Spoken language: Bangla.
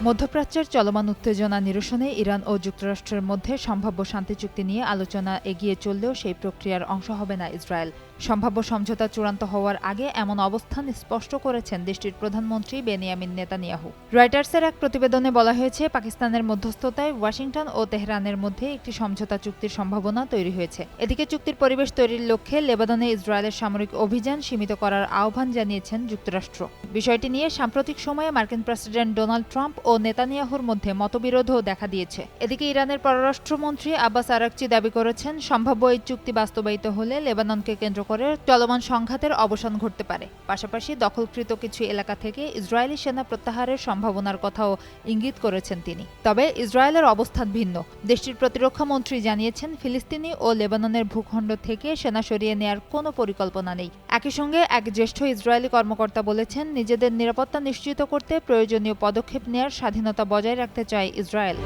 মধ্যপ্রাচ্যের চলমান উত্তেজনা নিরসনে ইরান ও যুক্তরাষ্ট্রের মধ্যে সম্ভাব্য শান্তি চুক্তি নিয়ে আলোচনা এগিয়ে চললেও সেই প্রক্রিয়ার অংশ হবে না ইসরায়েল। সম্ভাব্য সমঝোতা চূড়ান্ত হওয়ার আগে এমন অবস্থান স্পষ্ট করেছেন দেশটির প্রধানমন্ত্রী বেনিয়ামিন নেতানিয়াহু। রয়টার্সের এক প্রতিবেদনে বলা হয়েছে, পাকিস্তানের মধ্যস্থতায় ওয়াশিংটন ও তেহরানের মধ্যে একটি সমঝোতা চুক্তির সম্ভাবনা তৈরি হয়েছে। এদিকে চুক্তির পরিবেশ তৈরির লক্ষ্যে লেবাননে ইসরায়েলের সামরিক অভিযান সীমিত করার আহ্বান জানিয়েছেন যুক্তরাষ্ট্র। বিষয়টি নিয়ে সাম্প্রতিক সময়ে মার্কিন প্রেসিডেন্ট ডোনাল্ড ট্রাম্প ও নেতানিয়াহুর মধ্যে মতবিরোধও দেখা দিয়েছে। এদিকে ইরানের পররাষ্ট্রমন্ত্রী আব্বাস আরাকচি দাবি করেছেন, সম্ভাব্য এই চুক্তি বাস্তবায়িত হলে লেবাননকে কেন্দ্র করে চলমান সংঘাতের অবসান ঘটতে পারে। পাশাপাশি দখলকৃত কিছু এলাকা থেকে ইসরায়েলি সেনা প্রত্যাহারের সম্ভাবনার কথাও ইঙ্গিত করেছেন তিনি। তবে ইসরায়েলের অবস্থান ভিন্ন। দেশটির প্রতিরক্ষা মন্ত্রী জানিয়েছেন, ফিলিস্তিনি ও লেবাননের ভূখণ্ড থেকে সেনা সরিয়ে নেয়ার কোনো পরিকল্পনা নেই। একই সঙ্গে এক জ্যেষ্ঠ ইসরায়েলি কর্মকর্তা বলেছেন, নিজেদের নিরাপত্তা নিশ্চিত করতে প্রয়োজনীয় পদক্ষেপ নেয়ার স্বাধীনতা বজায় রাখতে চায় ইসরায়েল।